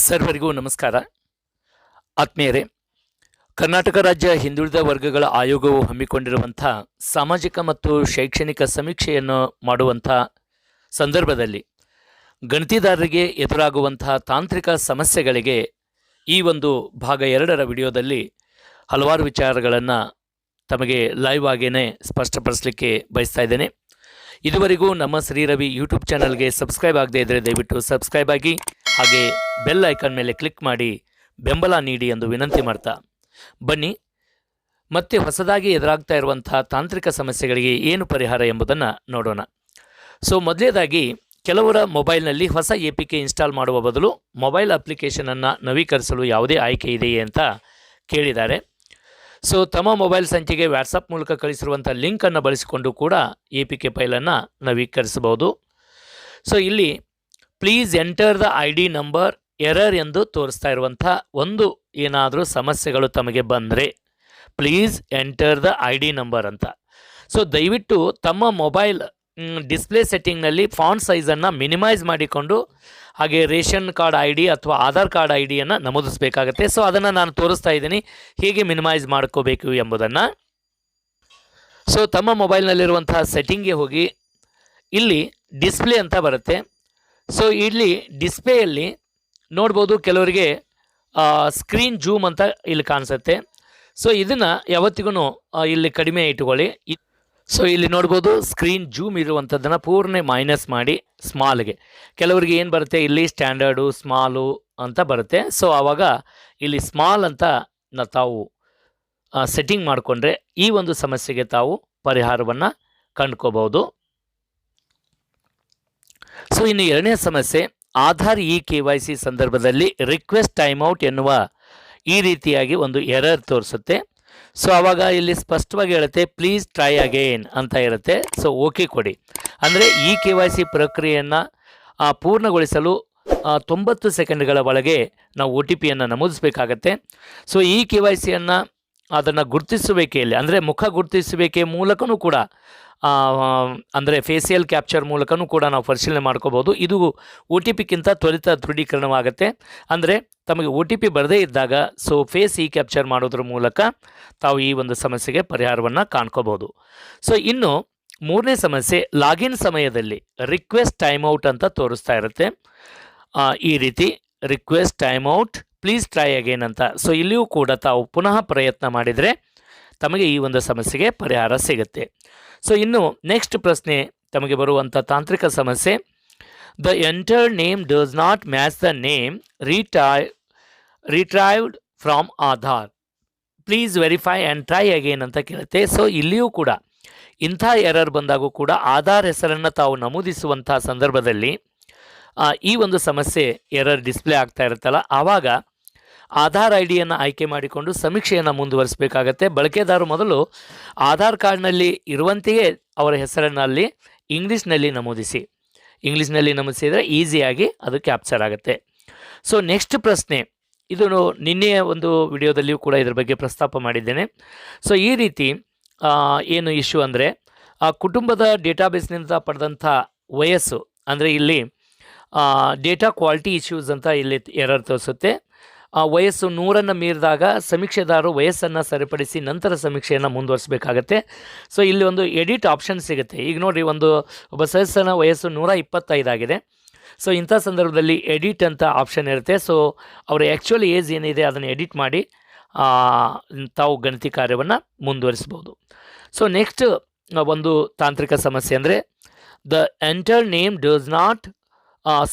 ಸರ್ವರಿಗೂ ನಮಸ್ಕಾರ. ಆತ್ಮೀಯರೇ, ಕರ್ನಾಟಕ ರಾಜ್ಯ ಹಿಂದುಳಿದ ವರ್ಗಗಳ ಆಯೋಗವು ಹಮ್ಮಿಕೊಂಡಿರುವಂಥ ಸಾಮಾಜಿಕ ಮತ್ತು ಶೈಕ್ಷಣಿಕ ಸಮೀಕ್ಷೆಯನ್ನು ಮಾಡುವಂಥ ಸಂದರ್ಭದಲ್ಲಿ ಗಣತಿದಾರರಿಗೆ ಎದುರಾಗುವಂತಹ ತಾಂತ್ರಿಕ ಸಮಸ್ಯೆಗಳಿಗೆ ಈ ಒಂದು ಭಾಗ 2ರ ವಿಡಿಯೋದಲ್ಲಿ ಹಲವಾರು ವಿಚಾರಗಳನ್ನು ತಮಗೆ ಲೈವ್ ಆಗೇನೆ ಸ್ಪಷ್ಟಪಡಿಸಲಿಕ್ಕೆ ಬಯಸ್ತಾ ಇದ್ದೇನೆ. ಇದುವರೆಗೂ ನಮ್ಮ ಶ್ರೀ ರವಿ ಯೂಟ್ಯೂಬ್ ಚಾನಲ್ಗೆ ಸಬ್ಸ್ಕ್ರೈಬ್ ಆಗದೇ ಇದ್ದರೆ ದಯವಿಟ್ಟು ಸಬ್ಸ್ಕ್ರೈಬ್ ಆಗಿ, ಹಾಗೆ ಬೆಲ್ ಐಕಾನ್ ಮೇಲೆ ಕ್ಲಿಕ್ ಮಾಡಿ ಬೆಂಬಲ ನೀಡಿ ಎಂದು ವಿನಂತಿ ಮಾಡ್ತಾ ಬನ್ನಿ ಮತ್ತೆ ಹೊಸದಾಗಿ ಎದುರಾಗ್ತಾ ಇರುವಂಥ ತಾಂತ್ರಿಕ ಸಮಸ್ಯೆಗಳಿಗೆ ಏನು ಪರಿಹಾರ ಎಂಬುದನ್ನು ನೋಡೋಣ. ಮೊದಲನೇದಾಗಿ, ಕೆಲವರ ಮೊಬೈಲ್ನಲ್ಲಿ ಹೊಸ APK ಇನ್ಸ್ಟಾಲ್ ಮಾಡುವ ಬದಲು ಮೊಬೈಲ್ ಅಪ್ಲಿಕೇಶನನ್ನು ನವೀಕರಿಸಲು ಯಾವುದೇ ಆಯ್ಕೆ ಇದೆಯೇ ಅಂತ ಕೇಳಿದ್ದಾರೆ. ತಮ್ಮ ಮೊಬೈಲ್ ಸಂಖ್ಯೆಗೆ ವಾಟ್ಸಪ್ ಮೂಲಕ ಕಳಿಸಿರುವಂಥ ಲಿಂಕನ್ನು ಬಳಸಿಕೊಂಡು ಕೂಡ APK ಫೈಲನ್ನು ನವೀಕರಿಸಬಹುದು. ಇಲ್ಲಿ please enter the ID number error ಎಂದು ತೋರಿಸ್ತಾ ಇರುವಂಥ ಒಂದು ಏನಾದರೂ ಸಮಸ್ಯೆಗಳು ತಮಗೆ ಬಂದರೆ please enter the ID number ಅಂತ. ದಯವಿಟ್ಟು ತಮ್ಮ ಮೊಬೈಲ್ ಡಿಸ್ಪ್ಲೇ ಸೆಟ್ಟಿಂಗ್ನಲ್ಲಿ ಫಾಂಟ್ ಸೈಜನ್ನು ಮಿನಿಮೈಸ್ ಮಾಡಿಕೊಂಡು ಹಾಗೆ ರೇಷನ್ ಕಾರ್ಡ್ ID ಅಥವಾ ಆಧಾರ್ ಕಾರ್ಡ್ IDಯನ್ನು ನಮೂದಿಸಬೇಕಾಗತ್ತೆ. ಅದನ್ನು ನಾನು ತೋರಿಸ್ತಾ ಇದ್ದೀನಿ ಹೇಗೆ ಮಿನಿಮೈಸ್ ಮಾಡ್ಕೋಬೇಕು ಎಂಬುದನ್ನು. ತಮ್ಮ ಮೊಬೈಲ್ನಲ್ಲಿರುವಂತಹ ಸೆಟ್ಟಿಂಗ್ಗೆ ಹೋಗಿ ಇಲ್ಲಿ ಡಿಸ್ಪ್ಲೇ ಅಂತ ಬರುತ್ತೆ. ಇಲ್ಲಿ ಡಿಸ್ಪ್ಲೇಯಲ್ಲಿ ನೋಡ್ಬೋದು, ಕೆಲವರಿಗೆ ಸ್ಕ್ರೀನ್ ಜೂಮ್ ಅಂತ ಇಲ್ಲಿ ಕಾಣಿಸುತ್ತೆ. ಇದನ್ನು ಯಾವತ್ತಿಗೂ ಇಲ್ಲಿ ಕಡಿಮೆ ಇಟ್ಕೊಳ್ಳಿ. ಇಲ್ಲಿ ನೋಡ್ಬೋದು, ಸ್ಕ್ರೀನ್ ಜೂಮ್ ಇರುವಂಥದ್ದನ್ನು ಪೂರ್ಣ ಮೈನಸ್ ಮಾಡಿ ಸ್ಮಾಲ್ಗೆ. ಕೆಲವರಿಗೆ ಏನು ಬರುತ್ತೆ, ಇಲ್ಲಿ ಸ್ಟ್ಯಾಂಡರ್ಡು ಸ್ಮಾಲು ಅಂತ ಬರುತ್ತೆ. ಆವಾಗ ಇಲ್ಲಿ ಸ್ಮಾಲ್ ಅಂತ ತಾವು ಸೆಟ್ಟಿಂಗ್ ಮಾಡಿಕೊಂಡ್ರೆ ಈ ಒಂದು ಸಮಸ್ಯೆಗೆ ತಾವು ಪರಿಹಾರವನ್ನು ಕಂಡುಕೋಬಹುದು. ಇನ್ನು 2ನೇ ಸಮಸ್ಯೆ, ಆಧಾರ್ KYC ಸಂದರ್ಭದಲ್ಲಿ ರಿಕ್ವೆಸ್ಟ್ ಟೈಮ್ಔಟ್ ಎನ್ನುವ ಈ ರೀತಿಯಾಗಿ ಒಂದು ಎರರ್ ತೋರಿಸುತ್ತೆ. ಆವಾಗ ಇಲ್ಲಿ ಸ್ಪಷ್ಟವಾಗಿ ಹೇಳುತ್ತೆ ಪ್ಲೀಸ್ ಟ್ರೈ ಅಗೇನ್ ಅಂತ ಇರುತ್ತೆ. ಓಕೆ ಕೊಡಿ. ಅಂದರೆ KYC ಪ್ರಕ್ರಿಯೆಯನ್ನು ಪೂರ್ಣಗೊಳಿಸಲು 90 ಸೆಕೆಂಡ್ಗಳ ಒಳಗೆ ನಾವು OTPಯನ್ನು ನಮೂದಿಸಬೇಕಾಗತ್ತೆ. KYCಯನ್ನು ಅದನ್ನು ಗುರುತಿಸುವಿಕೆಯಲ್ಲಿ, ಅಂದರೆ ಮುಖ ಗುರುತಿಸುವಿಕೆ ಮೂಲಕನೂ ಕೂಡ, ಅಂದರೆ ಫೇಸಿಯಲ್ ಕ್ಯಾಪ್ಚರ್ ಮೂಲಕನೂ ಕೂಡ ನಾವು ಪರಿಶೀಲನೆ ಮಾಡ್ಕೋಬೋದು. ಇದು OTPಗಿಂತ ತ್ವರಿತ ದೃಢೀಕರಣವಾಗುತ್ತೆ. ಅಂದರೆ ತಮಗೆ OTP ಬರದೇ ಇದ್ದಾಗ ಫೇಸ್ ಕ್ಯಾಪ್ಚರ್ ಮಾಡೋದ್ರ ಮೂಲಕ ತಾವು ಈ ಒಂದು ಸಮಸ್ಯೆಗೆ ಪರಿಹಾರವನ್ನು ಕಾಣ್ಕೋಬೋದು. ಇನ್ನು 3ನೇ ಸಮಸ್ಯೆ, ಲಾಗಿನ್ ಸಮಯದಲ್ಲಿ ರಿಕ್ವೆಸ್ಟ್ ಟೈಮ್ಔಟ್ ಅಂತ ತೋರಿಸ್ತಾ ಇರುತ್ತೆ. ಈ ರೀತಿ ರಿಕ್ವೆಸ್ಟ್ ಟೈಮ್ಔಟ್ ಪ್ಲೀಸ್ ಟ್ರೈ ಅಗೇನ್ ಅಂತ. ಇಲ್ಲಿಯೂ ಕೂಡ ತಾವು ಪುನಃ ಪ್ರಯತ್ನ ಮಾಡಿದರೆ ತಮಗೆ ಈ ಒಂದು ಸಮಸ್ಯೆಗೆ ಪರಿಹಾರ ಸಿಗುತ್ತೆ. ಇನ್ನು ನೆಕ್ಸ್ಟ್ ಪ್ರಶ್ನೆ, ತಮಗೆ ಬರುವಂಥ ತಾಂತ್ರಿಕ ಸಮಸ್ಯೆ, the entered name does not match the name retrieved from Aadhaar, please verify and try again ಅಂತ ಕೇಳುತ್ತೆ. ಇಲ್ಲಿಯೂ ಕೂಡ ಇಂಥ ಎರರ್ ಬಂದಾಗೂ ಕೂಡ ಆಧಾರ್ ಹೆಸರನ್ನು ತಾವು ನಮೂದಿಸುವಂಥ ಸಂದರ್ಭದಲ್ಲಿ ಈ ಒಂದು ಸಮಸ್ಯೆ ಎರರ್ ಡಿಸ್ಪ್ಲೇ ಆಗ್ತಾ ಇರುತ್ತಲ್ಲ, ಆವಾಗ ಆಧಾರ್ IDಯನ್ನು ಆಯ್ಕೆ ಮಾಡಿಕೊಂಡು ಸಮೀಕ್ಷೆಯನ್ನು ಮುಂದುವರಿಸಬೇಕಾಗತ್ತೆ. ಬಳಕೆದಾರರು ಮೊದಲು ಆಧಾರ್ ಕಾರ್ಡ್ನಲ್ಲಿ ಇರುವಂತೆಯೇ ಅವರ ಹೆಸರನ್ನಲ್ಲಿ ಇಂಗ್ಲೀಷ್ನಲ್ಲಿ ನಮೂದಿಸಿದರೆ ಈಸಿಯಾಗಿ ಅದು ಕ್ಯಾಪ್ಚರ್ ಆಗುತ್ತೆ. ನೆಕ್ಸ್ಟ್ ಪ್ರಶ್ನೆ, ಇದು ನಿನ್ನೆಯ ಒಂದು ವಿಡಿಯೋದಲ್ಲಿಯೂ ಕೂಡ ಇದರ ಬಗ್ಗೆ ಪ್ರಸ್ತಾಪ ಮಾಡಿದ್ದೇನೆ. ಈ ರೀತಿ ಏನು ಇಶ್ಯೂ ಅಂದರೆ, ಕುಟುಂಬದ ಡೇಟಾಬೇಸ್ನಿಂದ ಪಡೆದಂಥ ವಯಸ್ಸು, ಅಂದರೆ ಇಲ್ಲಿ ಡೇಟಾ ಕ್ವಾಲಿಟಿ ಇಶ್ಯೂಸ್ ಅಂತ ಇಲ್ಲಿ ಎರರ್ ತೋರಿಸುತ್ತೆ. ವಯಸ್ಸು 100ನ್ನು ಮೀರಿದಾಗ ಸಮೀಕ್ಷೆದಾರರು ವಯಸ್ಸನ್ನು ಸರಿಪಡಿಸಿ ನಂತರ ಸಮೀಕ್ಷೆಯನ್ನು ಮುಂದುವರಿಸಬೇಕಾಗತ್ತೆ. ಇಲ್ಲಿ ಒಂದು ಎಡಿಟ್ ಆಪ್ಷನ್ ಸಿಗುತ್ತೆ. ಈಗ ನೋಡಿರಿ, ಒಬ್ಬ ಸದಸ್ಯನ ವಯಸ್ಸು 125 ಆಗಿದೆ. ಇಂಥ ಸಂದರ್ಭದಲ್ಲಿ ಎಡಿಟ್ ಅಂತ ಆಪ್ಷನ್ ಇರುತ್ತೆ. ಅವರ ಆ್ಯಕ್ಚುಲಿ ಏಜ್ ಏನಿದೆ ಅದನ್ನು ಎಡಿಟ್ ಮಾಡಿ ತಾವು ಗಣತಿ ಕಾರ್ಯವನ್ನು ಮುಂದುವರಿಸ್ಬೋದು. ನೆಕ್ಸ್ಟ್ ಒಂದು ತಾಂತ್ರಿಕ ಸಮಸ್ಯೆ ಅಂದರೆ, the enter name does not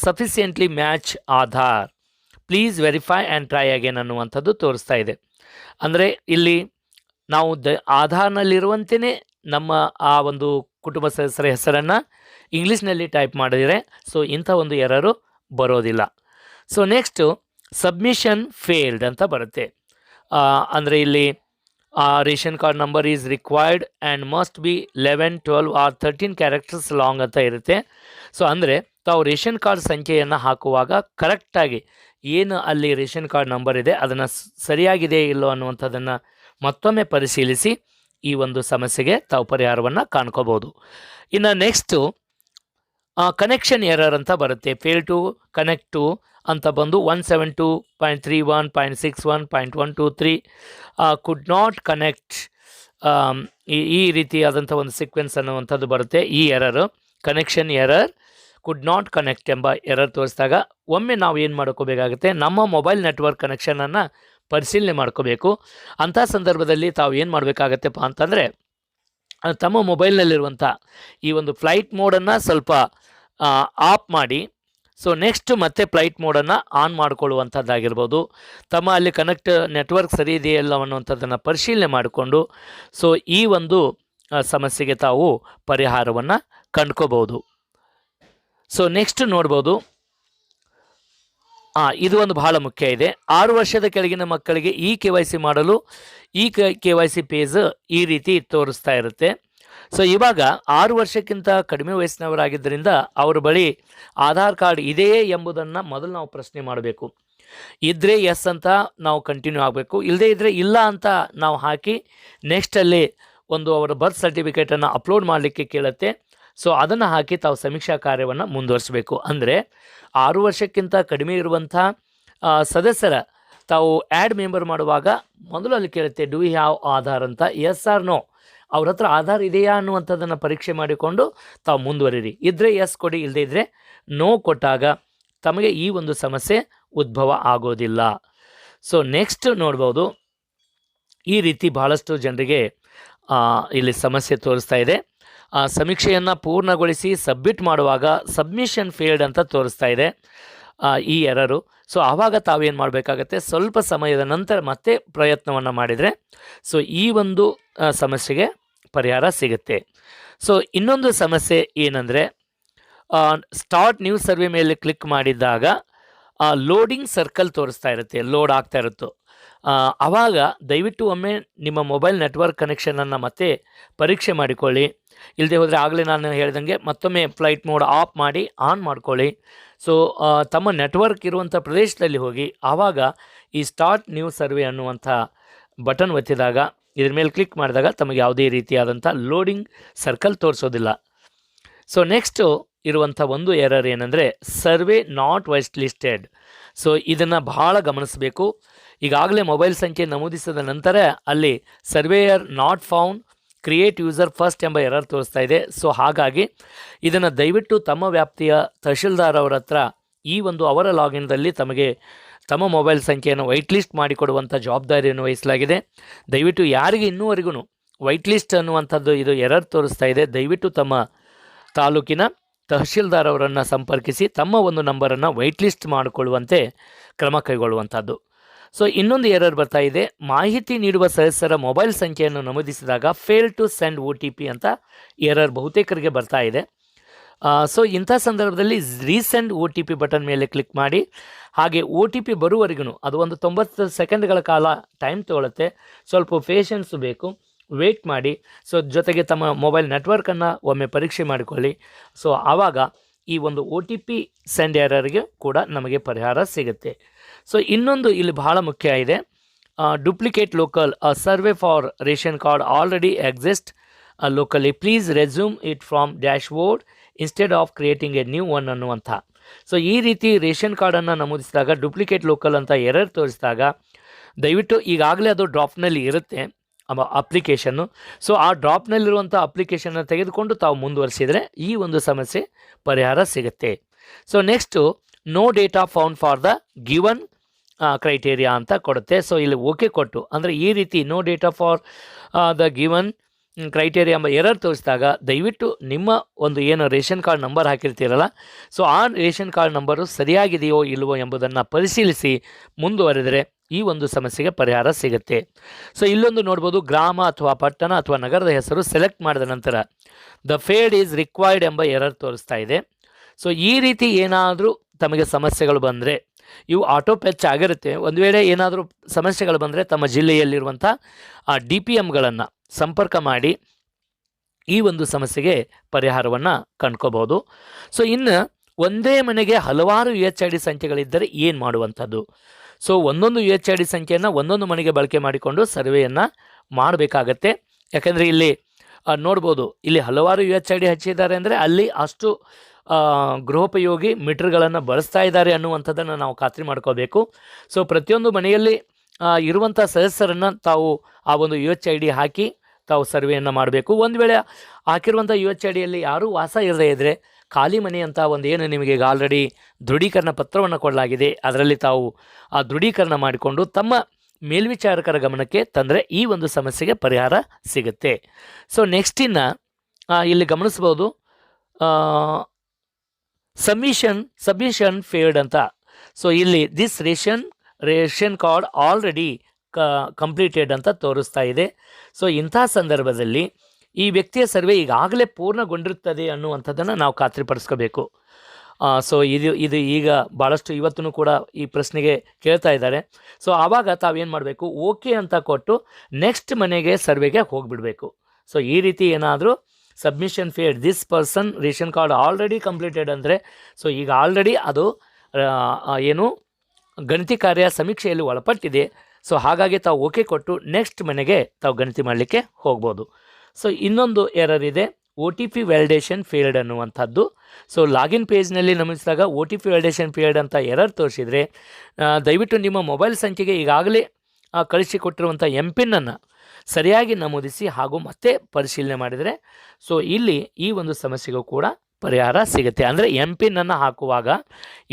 sufficiently match Aadhaar, please verify and try again ಅನ್ನುವಂಥದ್ದು ತೋರಿಸ್ತಾ ಇದೆ. ಅಂದರೆ ಇಲ್ಲಿ ನಾವು ಆಧಾರ್ನಲ್ಲಿರುವಂತೆಯೇ ನಮ್ಮ ಆ ಒಂದು ಕುಟುಂಬ ಸದಸ್ಯರ ಹೆಸರನ್ನು ಇಂಗ್ಲೀಷ್ನಲ್ಲಿ ಟೈಪ್ ಮಾಡಿದರೆ ಇಂಥ ಒಂದು ಎರರು ಬರೋದಿಲ್ಲ. ನೆಕ್ಸ್ಟು ಸಬ್ಮಿಷನ್ ಫೇಲ್ಡ್ ಅಂತ ಬರುತ್ತೆ. ಅಂದರೆ ಇಲ್ಲಿ ration card number is required and must be 11, 12 or 13 characters long ಅಂತ ಇರುತ್ತೆ. ಅಂದರೆ ತಾವು ರೇಷನ್ ಕಾರ್ಡ್ ಸಂಖ್ಯೆಯನ್ನು ಹಾಕುವಾಗ ಕರೆಕ್ಟಾಗಿ ಏನು ಅಲ್ಲಿ ರೇಷನ್ ಕಾರ್ಡ್ ನಂಬರ್ ಇದೆ ಅದನ್ನು ಸರಿಯಾಗಿದೆ ಇಲ್ಲೋ ಅನ್ನುವಂಥದ್ದನ್ನು ಮತ್ತೊಮ್ಮೆ ಪರಿಶೀಲಿಸಿ ಈ ಒಂದು ಸಮಸ್ಯೆಗೆ ತಾವು ಪರಿಹಾರವನ್ನು ಕಾಣ್ಕೋಬೋದು. ಇನ್ನು ನೆಕ್ಸ್ಟು ಕನೆಕ್ಷನ್ ಎರರ್ ಅಂತ ಬರುತ್ತೆ. ಫೇಲ್ ಟು ಕನೆಕ್ಟ್ ಟು ಅಂತ ಬಂದು 172.31.61.123 ಕುಡ್ ನಾಟ್ ಕನೆಕ್ಟ್, ಈ ರೀತಿಯಾದಂಥ ಒಂದು ಸೀಕ್ವೆನ್ಸ್ ಅನ್ನುವಂಥದ್ದು ಬರುತ್ತೆ. ಈ error connection error could not connect ಎಂಬ ಎರರ್ ತೋರಿಸಿದಾಗ ಒಮ್ಮೆ ನಾವು ಏನು ಮಾಡ್ಕೋಬೇಕಾಗುತ್ತೆ, ನಮ್ಮ ಮೊಬೈಲ್ ನೆಟ್ವರ್ಕ್ ಕನೆಕ್ಷನನ್ನು ಪರಿಶೀಲನೆ ಮಾಡ್ಕೋಬೇಕು. ಅಂಥ ಸಂದರ್ಭದಲ್ಲಿ ತಾವು ಏನು ಮಾಡಬೇಕಾಗತ್ತಪ್ಪ ಅಂತಂದರೆ, ತಮ್ಮ ಮೊಬೈಲ್ನಲ್ಲಿರುವಂಥ ಈ ಒಂದು ಫ್ಲೈಟ್ ಮೋಡನ್ನು ಸ್ವಲ್ಪ ಆಫ್ ಮಾಡಿ, ಸೊ ನೆಕ್ಸ್ಟ್ ಮತ್ತೆ ಫ್ಲೈಟ್ ಮೋಡನ್ನು ಆನ್ ಮಾಡಿಕೊಳ್ಳುವಂಥದ್ದಾಗಿರ್ಬೋದು. ತಮ್ಮ ಅಲ್ಲಿ ನೆಟ್ವರ್ಕ್ ಸರಿ ಇದೆಯಲ್ಲ ಅನ್ನುವಂಥದ್ದನ್ನು ಪರಿಶೀಲನೆ ಮಾಡಿಕೊಂಡು ಸೊ ಈ ಒಂದು ಸಮಸ್ಯೆಗೆ ತಾವು ಪರಿಹಾರವನ್ನು ಕಂಡ್ಕೋಬೋದು. ಸೊ ನೆಕ್ಸ್ಟ್ ನೋಡ್ಬೋದು, ಇದು ಒಂದು ಬಹಳ ಮುಖ್ಯ ಇದೆ. 6 ವರ್ಷದ ಕೆಳಗಿನ ಮಕ್ಕಳಿಗೆ ಈ KYC ಮಾಡಲು ಈ KYC ಪೇಜ್ ಈ ರೀತಿ ತೋರಿಸ್ತಾ ಇರುತ್ತೆ. ಸೊ ಇವಾಗ 6 ವರ್ಷಕ್ಕಿಂತ ಕಡಿಮೆ ವಯಸ್ಸಿನವರಾಗಿದ್ದರಿಂದ ಅವರ ಬಳಿ ಆಧಾರ್ ಕಾರ್ಡ್ ಇದೆಯೇ ಎಂಬುದನ್ನು ಮೊದಲು ನಾವು ಪ್ರಶ್ನೆ ಮಾಡಬೇಕು. ಇದ್ದರೆ ಎಸ್ ಅಂತ ನಾವು ಕಂಟಿನ್ಯೂ ಆಗಬೇಕು, ಇಲ್ಲದೇ ಇದ್ದರೆ ಇಲ್ಲ ಅಂತ ನಾವು ಹಾಕಿ ನೆಕ್ಸ್ಟಲ್ಲಿ ಒಂದು ಅವರ ಬರ್ತ್ ಸರ್ಟಿಫಿಕೇಟನ್ನು ಅಪ್ಲೋಡ್ ಮಾಡಲಿಕ್ಕೆ ಕೇಳುತ್ತೆ. ಸೊ ಅದನ್ನು ಹಾಕಿ ತಾವು ಸಮೀಕ್ಷಾ ಕಾರ್ಯವನ್ನು ಮುಂದುವರಿಸಬೇಕು. ಅಂದರೆ 6 ವರ್ಷಕ್ಕಿಂತ ಕಡಿಮೆ ಇರುವಂಥ ಸದಸ್ಯರ ತಾವು ಆ್ಯಡ್ ಮೆಂಬರ್ ಮಾಡುವಾಗ ಮೊದಲು ಅಲ್ಲಿ ಕೇಳುತ್ತೆ ಡು ಯು ಹ್ಯಾವ್ ಆಧಾರ್ ಅಂತ, ಎಸ್ ಆರ್ ನೋ, ಅವ್ರ ಹತ್ರ ಆಧಾರ್ ಇದೆಯಾ ಅನ್ನುವಂಥದ್ದನ್ನು ಪರೀಕ್ಷೆ ಮಾಡಿಕೊಂಡು ತಾವು ಮುಂದುವರಿರಿ. ಇದ್ದರೆ ಎಸ್ ಕೊಡಿ, ಇಲ್ಲದೇ ಇದ್ದರೆ ನೋ ಕೊಟ್ಟಾಗ ತಮಗೆ ಈ ಒಂದು ಸಮಸ್ಯೆ ಉದ್ಭವ ಆಗೋದಿಲ್ಲ. ಸೊ ನೆಕ್ಸ್ಟ್ ನೋಡ್ಬೋದು, ಈ ರೀತಿ ಬಹಳಷ್ಟು ಜನರಿಗೆ ಇಲ್ಲಿ ಸಮಸ್ಯೆ ತೋರಿಸ್ತಾ ಇದೆ. ಸಮೀಕ್ಷೆಯನ್ನು ಪೂರ್ಣಗೊಳಿಸಿ ಸಬ್ಮಿಟ್ ಮಾಡುವಾಗ ಸಬ್ಮಿಷನ್ ಫೇಲ್ಡ್ ಅಂತ ತೋರಿಸ್ತಾ ಇದೆ ಈ ಎರರು. ಸೊ ಆವಾಗ ತಾವೇನು ಮಾಡಬೇಕಾಗತ್ತೆ, ಸ್ವಲ್ಪ ಸಮಯದ ನಂತರ ಮತ್ತೆ ಪ್ರಯತ್ನವನ್ನು ಮಾಡಿದರೆ ಸೊ ಈ ಒಂದು ಸಮಸ್ಯೆಗೆ ಪರಿಹಾರ ಸಿಗುತ್ತೆ. ಸೊ ಇನ್ನೊಂದು ಸಮಸ್ಯೆ ಏನಂದರೆ, ಸ್ಟಾರ್ಟ್ ನ್ಯೂ ಸರ್ವೆ ಮೇಲೆ ಕ್ಲಿಕ್ ಮಾಡಿದಾಗ ಲೋಡಿಂಗ್ ಸರ್ಕಲ್ ತೋರಿಸ್ತಾ ಇರುತ್ತೆ, ಲೋಡ್ ಆಗ್ತಾ ಇರುತ್ತೋ ಆವಾಗ ದಯವಿಟ್ಟು ಒಮ್ಮೆ ನಿಮ್ಮ ಮೊಬೈಲ್ ನೆಟ್ವರ್ಕ್ ಕನೆಕ್ಷನನ್ನು ಮತ್ತೆ ಪರೀಕ್ಷೆ ಮಾಡಿಕೊಳ್ಳಿ. ಇಲ್ಲದೆ ಹೋದರೆ ಆಗಲೇ ನಾನು ಹೇಳ್ದಂಗೆ ಮತ್ತೊಮ್ಮೆ ಫ್ಲೈಟ್ ಮೋಡ್ ಆಫ್ ಮಾಡಿ ಆನ್ ಮಾಡ್ಕೊಳ್ಳಿ. ಸೊ ತಮ್ಮ ನೆಟ್ವರ್ಕ್ ಇರುವಂಥ ಪ್ರದೇಶದಲ್ಲಿ ಹೋಗಿ ಆವಾಗ ಈ ಸ್ಟಾರ್ಟ್ ನ್ಯೂ ಸರ್ವೆ ಅನ್ನುವಂಥ ಬಟನ್ ಒತ್ತಿದಾಗ ಇದ್ರ ಮೇಲೆ ಕ್ಲಿಕ್ ಮಾಡಿದಾಗ ತಮಗೆ ಯಾವುದೇ ರೀತಿಯಾದಂಥ ಲೋಡಿಂಗ್ ಸರ್ಕಲ್ ತೋರಿಸೋದಿಲ್ಲ. ಸೊ ನೆಕ್ಸ್ಟು ಇರುವಂಥ ಒಂದು ಎರರ್ ಏನಂದರೆ ಸರ್ವೆ ನಾಟ್ ವೈಸ್ಟ್ ಲಿಸ್ಟೆಡ್. ಸೊ ಇದನ್ನು ಬಹಳ ಗಮನಿಸಬೇಕು. ಈಗಾಗಲೇ ಮೊಬೈಲ್ ಸಂಖ್ಯೆ ನಮೂದಿಸಿದ ನಂತರ ಅಲ್ಲಿ surveyor not found create user first ಎಂಬ ಎರರ್ ತೋರಿಸ್ತಾ ಇದೆ. ಸೊ ಹಾಗಾಗಿ ಇದನ್ನು ದಯವಿಟ್ಟು ತಮ್ಮ ವ್ಯಾಪ್ತಿಯ ತಹಶೀಲ್ದಾರ್ ಅವರ ಹತ್ರ ಈ ಒಂದು ಅವರ ಲಾಗಿನ್ದಲ್ಲಿ ತಮಗೆ ತಮ್ಮ ಮೊಬೈಲ್ ಸಂಖ್ಯೆಯನ್ನು ವೈಟ್ ಲಿಸ್ಟ್ ಮಾಡಿಕೊಡುವಂಥ ಜವಾಬ್ದಾರಿಯನ್ನು ವಹಿಸಲಾಗಿದೆ. ದಯವಿಟ್ಟು ಯಾರಿಗೆ ಇನ್ನೂವರೆಗೂ ವೈಟ್ ಲಿಸ್ಟ್ ಅನ್ನುವಂಥದ್ದು ಇದು ಎರರ್ ತೋರಿಸ್ತಾ ಇದೆ, ದಯವಿಟ್ಟು ತಮ್ಮ ತಾಲೂಕಿನ ತಹಶೀಲ್ದಾರ್ ಅವರನ್ನು ಸಂಪರ್ಕಿಸಿ ತಮ್ಮ ಒಂದು ನಂಬರನ್ನು ವೈಟ್ ಲಿಸ್ಟ್ ಮಾಡಿಕೊಳ್ಳುವಂತೆ ಕ್ರಮ ಕೈಗೊಳ್ಳುವಂಥದ್ದು. ಸೊ ಇನ್ನೊಂದು ಎರರ್ ಬರ್ತಾ ಇದೆ, ಮಾಹಿತಿ ನೀಡುವ ಸದಸ್ಯರ ಮೊಬೈಲ್ ಸಂಖ್ಯೆಯನ್ನು ನಮೂದಿಸಿದಾಗ ಫೇಲ್ ಟು ಸೆಂಡ್ OTP ಅಂತ ಎರರ್ ಬಹುತೇಕರಿಗೆ ಬರ್ತಾ ಇದೆ. ಸೊ ಇಂಥ ಸಂದರ್ಭದಲ್ಲಿ ರೀಸೆಂಡ್ OTP ಬಟನ್ ಮೇಲೆ ಕ್ಲಿಕ್ ಮಾಡಿ, ಹಾಗೆ OTP ಬರುವವರೆಗೂ ಅದು ಒಂದು 90 ಸೆಕೆಂಡ್ಗಳ ಕಾಲ ಟೈಮ್ ತೊಗೊಳುತ್ತೆ, ಸ್ವಲ್ಪ ಪೇಷನ್ಸು ಬೇಕು, ವೇಟ್ ಮಾಡಿ. ಸೊ ಜೊತೆಗೆ ತಮ್ಮ ಮೊಬೈಲ್ ನೆಟ್ವರ್ಕನ್ನು ಒಮ್ಮೆ ಪರೀಕ್ಷೆ ಮಾಡಿಕೊಳ್ಳಿ. ಸೊ ಆವಾಗ ಈ ಒಂದು OTP ಸೆಂಡ್ ಎರರ್ಗೆ ಕೂಡ ನಮಗೆ ಪರಿಹಾರ ಸಿಗುತ್ತೆ. ಸೊ ಇನ್ನೊಂದು ಇಲ್ಲಿ ಬಹಳ ಮುಖ್ಯ ಇದೆ, duplicate local survey for ration card already exist locally, please resume it from dashboard instead of creating A new one ಅನ್ನುವಂಥ. ಸೊ ಈ ರೀತಿ ರೇಷನ್ ಕಾರ್ಡನ್ನು ನಮೂದಿಸಿದಾಗ ಡುಪ್ಲಿಕೇಟ್ ಲೋಕಲ್ ಅಂತ ಎರರ್ ತೋರಿಸಿದಾಗ ದಯವಿಟ್ಟು ಈಗಾಗಲೇ ಅದು ಡ್ರಾಪ್ನಲ್ಲಿ ಇರುತ್ತೆ ಅಪ್ಲಿಕೇಶನ್ನು. ಸೊ ಆ ಡ್ರಾಪ್ನಲ್ಲಿರುವಂಥ ಅಪ್ಲಿಕೇಶನ್ನ ತೆಗೆದುಕೊಂಡು ತಾವು ಮುಂದುವರಿಸಿದರೆ ಈ ಒಂದು ಸಮಸ್ಯೆ ಪರಿಹಾರ ಸಿಗುತ್ತೆ. So next no data found for the given criteria ಅಂತ ಕೊಡುತ್ತೆ. ಸೊ ಇಲ್ಲಿ ಓಕೆ ಕೊಟ್ಟು, ಅಂದರೆ ಈ ರೀತಿ no data for the given criteria ಎಂಬ ಎರರ್ ತೋರಿಸಿದಾಗ ದಯವಿಟ್ಟು ನಿಮ್ಮ ಒಂದು ಏನು ರೇಷನ್ ಕಾರ್ಡ್ ನಂಬರ್ ಹಾಕಿರ್ತೀರಲ್ಲ, ಸೊ ಆ ರೇಷನ್ ಕಾರ್ಡ್ ನಂಬರು ಸರಿಯಾಗಿದೆಯೋ ಇಲ್ಲವೋ ಎಂಬುದನ್ನು ಪರಿಶೀಲಿಸಿ ಮುಂದುವರೆದರೆ ಈ ಒಂದು ಸಮಸ್ಯೆಗೆ ಪರಿಹಾರ ಸಿಗುತ್ತೆ. ಸೊ ಇಲ್ಲೊಂದು ನೋಡ್ಬೋದು, ಗ್ರಾಮ ಅಥವಾ ಪಟ್ಟಣ ಅಥವಾ ನಗರದ ಹೆಸರು ಸೆಲೆಕ್ಟ್ ಮಾಡಿದ ನಂತರ ದ ಫೇಲ್ಡ್ ಈಸ್ ರಿಕ್ವೈರ್ಡ್ ಎಂಬ ಎರರ್ ತೋರಿಸ್ತಾ ಇದೆ. ಸೊ ಈ ರೀತಿ ಏನಾದರೂ ತಮಗೆ ಸಮಸ್ಯೆಗಳು ಬಂದರೆ ಇವು ಆಟೋ ಪೆಚ್ ಆಗಿರುತ್ತೆ. ಒಂದು ವೇಳೆ ಏನಾದರೂ ಸಮಸ್ಯೆಗಳು ಬಂದರೆ ತಮ್ಮ ಜಿಲ್ಲೆಯಲ್ಲಿರುವಂಥ DPMಗಳನ್ನು ಸಂಪರ್ಕ ಮಾಡಿ ಈ ಒಂದು ಸಮಸ್ಯೆಗೆ ಪರಿಹಾರವನ್ನು ಕಂಡ್ಕೋಬೋದು. ಸೊ ಇನ್ನು ಒಂದೇ ಮನೆಗೆ ಹಲವಾರು UHID ಸಂಖ್ಯೆಗಳಿದ್ದರೆ ಏನು ಮಾಡುವಂಥದ್ದು? ಸೊ ಒಂದೊಂದು UHID ಸಂಖ್ಯೆಯನ್ನು ಒಂದೊಂದು ಮನೆಗೆ ಬಳಕೆ ಮಾಡಿಕೊಂಡು ಸರ್ವೆಯನ್ನು ಮಾಡಬೇಕಾಗತ್ತೆ. ಯಾಕೆಂದರೆ ಇಲ್ಲಿ ನೋಡ್ಬೋದು, ಇಲ್ಲಿ ಹಲವಾರು UHID ಹಚ್ಚಿದ್ದಾರೆ ಅಂದರೆ ಅಲ್ಲಿ ಅಷ್ಟು ಗೃಹೋಪಯೋಗಿ ಮೀಟರ್ಗಳನ್ನು ಬಳಸ್ತಾ ಇದ್ದಾರೆ ಅನ್ನುವಂಥದ್ದನ್ನು ನಾವು ಖಾತ್ರಿ ಮಾಡ್ಕೋಬೇಕು. ಸೊ ಪ್ರತಿಯೊಂದು ಮನೆಯಲ್ಲಿ ಇರುವಂಥ ಸದಸ್ಯರನ್ನು ತಾವು ಆ ಒಂದು UHID ಹಾಕಿ ತಾವು ಸರ್ವೆಯನ್ನು ಮಾಡಬೇಕು. ಒಂದು ವೇಳೆ ಹಾಕಿರುವಂಥ UHIDಯಲ್ಲಿ ಯಾರೂ ವಾಸ ಇರದೇ ಇದ್ದರೆ ಖಾಲಿ ಮನೆ ಅಂತ ಒಂದು ಏನು ನಿಮಗೆ ಈಗ ಆಲ್ರೆಡಿ ದೃಢೀಕರಣ ಪತ್ರವನ್ನು ಕೊಡಲಾಗಿದೆ, ಅದರಲ್ಲಿ ತಾವು ಆ ದೃಢೀಕರಣ ಮಾಡಿಕೊಂಡು ತಮ್ಮ ಮೇಲ್ವಿಚಾರಕರ ಗಮನಕ್ಕೆ ತಂದರೆ ಈ ಒಂದು ಸಮಸ್ಯೆಗೆ ಪರಿಹಾರ ಸಿಗುತ್ತೆ. ಸೊ ನೆಕ್ಸ್ಟ್ ಇಲ್ಲಿ ಗಮನಿಸ್ಬೋದು ಸಬ್ಮಿಷನ್ ಫೇಲ್ಡ್ ಅಂತ. ಸೊ ಇಲ್ಲಿ this ration card already completed ಅಂತ ತೋರಿಸ್ತಾ ಇದೆ. ಸೊ ಇಂಥ ಸಂದರ್ಭದಲ್ಲಿ ಈ ವ್ಯಕ್ತಿಯ ಸರ್ವೆ ಈಗಾಗಲೇ ಪೂರ್ಣಗೊಂಡಿರುತ್ತದೆ ಅನ್ನುವಂಥದ್ದನ್ನು ನಾವು ಖಾತ್ರಿಪಡಿಸ್ಕೋಬೇಕು. ಸೊ ಇದು ಈಗ ಭಾಳಷ್ಟು ಇವತ್ತೂ ಕೂಡ ಈ ಪ್ರಶ್ನೆಗೆ ಕೇಳ್ತಾ ಇದ್ದಾರೆ. ಸೊ ಆವಾಗ ತಾವೇನು ಮಾಡಬೇಕು, ಓಕೆ ಅಂತ ಕೊಟ್ಟು ನೆಕ್ಸ್ಟ್ ಮನೆಗೆ ಸರ್ವೆಗೆ ಹೋಗಿಬಿಡಬೇಕು. ಸೊ ಈ ರೀತಿ ಏನಾದರೂ submission failed this person ration card already completed ಅಂದರೆ ಸೊ ಈಗ ಆಲ್ರೆಡಿ ಅದು ಏನು ಗಣತಿ ಕಾರ್ಯ ಸಮೀಕ್ಷೆಯಲ್ಲಿ ಒಳಪಟ್ಟಿದೆ. ಸೊ ಹಾಗಾಗಿ ತಾವು ಓಕೆ ಕೊಟ್ಟು ನೆಕ್ಸ್ಟ್ ಮನೆಗೆ ತಾವು ಗಣತಿ ಮಾಡಲಿಕ್ಕೆ ಹೋಗ್ಬೋದು. ಸೊ ಇನ್ನೊಂದು ಎರರ್ ಇದೆ, OTP ವ್ಯಾಲಿಡೇಷನ್ ಫೇಲ್ಡ್ ಅನ್ನುವಂಥದ್ದು. ಸೊ ಲಾಗಿನ್ ಪೇಜ್ನಲ್ಲಿ ನಮೂದಿಸಿದಾಗ OTP ವ್ಯಾಲಿಡೇಷನ್ ಫೇಲ್ಡ್ ಅಂತ ಎರರ್ ತೋರಿಸಿದರೆ ದಯವಿಟ್ಟು ನಿಮ್ಮ ಮೊಬೈಲ್ ಸಂಖ್ಯೆಗೆ ಈಗಾಗಲೇ ಕಳಿಸಿಕೊಟ್ಟಿರುವಂಥ MPIN ಸರಿಯಾಗಿ ನಮೂದಿಸಿ ಹಾಗೂ ಮತ್ತೆ ಪರಿಶೀಲನೆ ಮಾಡಿದರೆ ಸೊ ಇಲ್ಲಿ ಈ ಒಂದು ಸಮಸ್ಯೆಗೂ ಕೂಡ ಪರಿಹಾರ ಸಿಗುತ್ತೆ. ಅಂದರೆ MPIN ಹಾಕುವಾಗ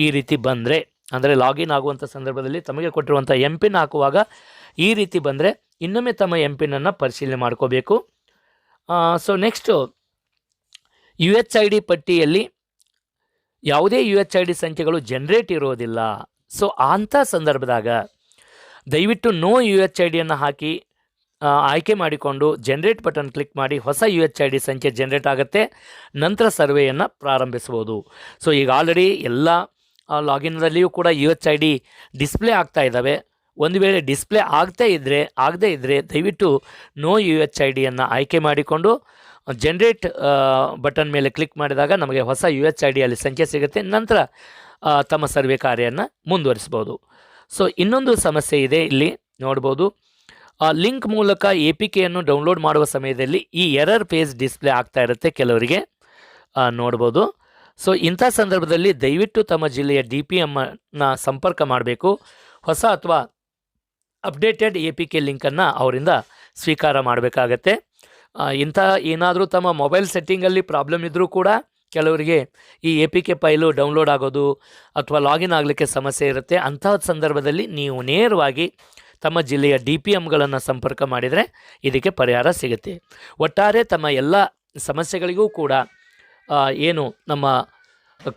ಈ ರೀತಿ ಬಂದರೆ, ಅಂದರೆ ಲಾಗಿನ್ ಆಗುವಂಥ ಸಂದರ್ಭದಲ್ಲಿ ತಮಗೆ ಕೊಟ್ಟಿರುವಂಥ MPIN ಹಾಕುವಾಗ ಈ ರೀತಿ ಬಂದರೆ ಇನ್ನೊಮ್ಮೆ ತಮ್ಮ MPIN ಪರಿಶೀಲನೆ ಮಾಡ್ಕೋಬೇಕು. ಸೊ ನೆಕ್ಸ್ಟು UHID ಪಟ್ಟಿಯಲ್ಲಿ ಯಾವುದೇ UHID ಸಂಖ್ಯೆಗಳು ಜನ್ರೇಟ್ ಇರೋದಿಲ್ಲ. ಸೊ ಅಂಥ ಸಂದರ್ಭದಾಗ ದಯವಿಟ್ಟು ನೋ UHID ಹಾಕಿ ಆಯ್ಕೆ ಮಾಡಿಕೊಂಡು ಜನರೇಟ್ ಬಟನ್ ಕ್ಲಿಕ್ ಮಾಡಿ ಹೊಸ UHID ಸಂಖ್ಯೆ ಜನರೇಟ್ ಆಗುತ್ತೆ. ನಂತರ ಸರ್ವೆಯನ್ನು ಪ್ರಾರಂಭಿಸ್ಬೋದು. ಸೊ ಈಗ ಆಲ್ರೆಡಿ ಎಲ್ಲ ಲಾಗಿನ್ನಲ್ಲಿಯೂ ಕೂಡ UHID ಡಿಸ್ಪ್ಲೇ ಆಗ್ತಾ ಇದ್ದಾವೆ. ಒಂದು ವೇಳೆ ಡಿಸ್ಪ್ಲೇ ಆಗದೇ ಇದ್ದರೆ ದಯವಿಟ್ಟು ನೋ UHID ಆಯ್ಕೆ ಮಾಡಿಕೊಂಡು ಜನರೇಟ್ ಬಟನ್ ಮೇಲೆ ಕ್ಲಿಕ್ ಮಾಡಿದಾಗ ನಮಗೆ ಹೊಸ UHID ಅಲ್ಲಿ ಸಂಖ್ಯೆ ಸಿಗುತ್ತೆ. ನಂತರ ತಮ್ಮ ಸರ್ವೆ ಕಾರ್ಯವನ್ನು ಮುಂದುವರಿಸ್ಬೋದು. ಸೊ ಇನ್ನೊಂದು ಸಮಸ್ಯೆ ಇದೆ, ಇಲ್ಲಿ ನೋಡ್ಬೋದು ಲಿಂಕ್ ಮೂಲಕ APKಯನ್ನು ಡೌನ್ಲೋಡ್ ಮಾಡುವ ಸಮಯದಲ್ಲಿ ಈ ಎರರ್ ಪೇಜ್ ಡಿಸ್ಪ್ಲೇ ಆಗ್ತಾ ಇರುತ್ತೆ ಕೆಲವರಿಗೆ ನೋಡ್ಬೋದು. ಸೊ ಇಂಥ ಸಂದರ್ಭದಲ್ಲಿ ದಯವಿಟ್ಟು ತಮ್ಮ ಜಿಲ್ಲೆಯ DPMನ ಸಂಪರ್ಕ ಮಾಡಬೇಕು. ಹೊಸ ಅಥವಾ ಅಪ್ಡೇಟೆಡ್ APK ಲಿಂಕನ್ನು ಅವರಿಂದ ಸ್ವೀಕಾರ ಮಾಡಬೇಕಾಗತ್ತೆ. ಇಂಥ ಏನಾದರೂ ತಮ್ಮ ಮೊಬೈಲ್ ಸೆಟ್ಟಿಂಗಲ್ಲಿ ಪ್ರಾಬ್ಲಮ್ ಇದ್ದರೂ ಕೂಡ ಕೆಲವರಿಗೆ ಈ APK ಫೈಲು ಡೌನ್ಲೋಡ್ ಆಗೋದು ಅಥವಾ ಲಾಗಿನ್ ಆಗಲಿಕ್ಕೆ ಸಮಸ್ಯೆ ಇರುತ್ತೆ. ಅಂತಹ ಸಂದರ್ಭದಲ್ಲಿ ನೀವು ನೇರವಾಗಿ ತಮ್ಮ ಜಿಲ್ಲೆಯ DPMಗಳನ್ನು ಸಂಪರ್ಕ ಮಾಡಿದರೆ ಇದಕ್ಕೆ ಪರಿಹಾರ ಸಿಗುತ್ತೆ. ಒಟ್ಟಾರೆ ತಮ್ಮ ಎಲ್ಲ ಸಮಸ್ಯೆಗಳಿಗೂ ಕೂಡ ಏನು ನಮ್ಮ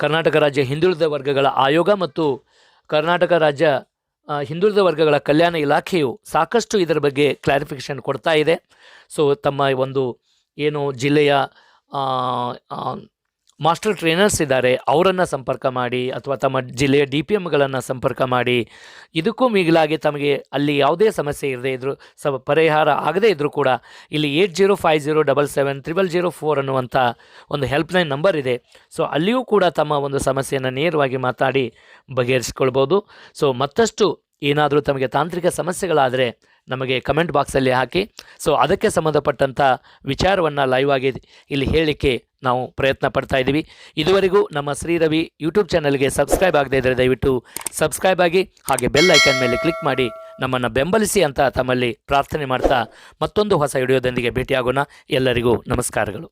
ಕರ್ನಾಟಕ ರಾಜ್ಯ ಹಿಂದುಳಿದ ವರ್ಗಗಳ ಆಯೋಗ ಮತ್ತು ಕರ್ನಾಟಕ ರಾಜ್ಯ ಹಿಂದುಳಿದ ವರ್ಗಗಳ ಕಲ್ಯಾಣ ಇಲಾಖೆಯು ಸಾಕಷ್ಟು ಇದರ ಬಗ್ಗೆ ಕ್ಲಾರಿಫಿಕೇಷನ್ ಕೊಡ್ತಾ ಇದೆ. ಸೊ ತಮ್ಮ ಒಂದು ಏನು ಜಿಲ್ಲೆಯ ಮಾಸ್ಟರ್ ಟ್ರೈನರ್ಸ್ ಇದ್ದಾರೆ, ಅವರನ್ನು ಸಂಪರ್ಕ ಮಾಡಿ ಅಥವಾ ತಮ್ಮ ಜಿಲ್ಲೆಯ DPMಗಳನ್ನು ಸಂಪರ್ಕ ಮಾಡಿ ಇದಕ್ಕೂ ಮಿಗಿಲಾಗಿ ತಮಗೆ ಅಲ್ಲಿ ಯಾವುದೇ ಸಮಸ್ಯೆ ಇರದೇ ಇದ್ದರೂ ಪರಿಹಾರ ಆಗದೇ ಇದ್ದರೂ ಕೂಡ ಇಲ್ಲಿ 8050770004 ಅನ್ನುವಂಥ ಒಂದು ಹೆಲ್ಪ್ಲೈನ್ ನಂಬರ್ ಇದೆ. ಸೊ ಅಲ್ಲಿಯೂ ಕೂಡ ತಮ್ಮ ಒಂದು ಸಮಸ್ಯೆಯನ್ನು ನೇರವಾಗಿ ಮಾತಾಡಿ ಬಗೆಹರಿಸ್ಕೊಳ್ಬೋದು. ಸೊ ಮತ್ತಷ್ಟು ಏನಾದರೂ ತಮಗೆ ತಾಂತ್ರಿಕ ಸಮಸ್ಯೆಗಳಾದರೆ ನಮಗೆ ಕಮೆಂಟ್ ಬಾಕ್ಸಲ್ಲಿ ಹಾಕಿ. ಸೊ ಅದಕ್ಕೆ ಸಂಬಂಧಪಟ್ಟಂಥ ವಿಚಾರವನ್ನು ಲೈವ್ ಆಗಿ ಇಲ್ಲಿ ಹೇಳಲಿಕ್ಕೆ ನಾವು ಪ್ರಯತ್ನ ಪಡ್ತಾ ಇದ್ದೀವಿ. ಇದುವರೆಗೂ ನಮ್ಮ ಶ್ರೀ ರವಿ ಯೂಟ್ಯೂಬ್ ಚಾನಲ್ಗೆ ಸಬ್ಸ್ಕ್ರೈಬ್ ಆಗದೇ ಇದ್ದರೆ ದಯವಿಟ್ಟು ಸಬ್ಸ್ಕ್ರೈಬ್ ಆಗಿ, ಹಾಗೆ ಬೆಲ್ ಐಕನ್ ಮೇಲೆ ಕ್ಲಿಕ್ ಮಾಡಿ ನಮ್ಮನ್ನು ಬೆಂಬಲಿಸಿ ಅಂತ ತಮ್ಮಲ್ಲಿ ಪ್ರಾರ್ಥನೆ ಮಾಡ್ತಾ ಮತ್ತೊಂದು ಹೊಸ ವಿಡಿಯೋದೊಂದಿಗೆ ಭೇಟಿಯಾಗೋಣ. ಎಲ್ಲರಿಗೂ ನಮಸ್ಕಾರಗಳು.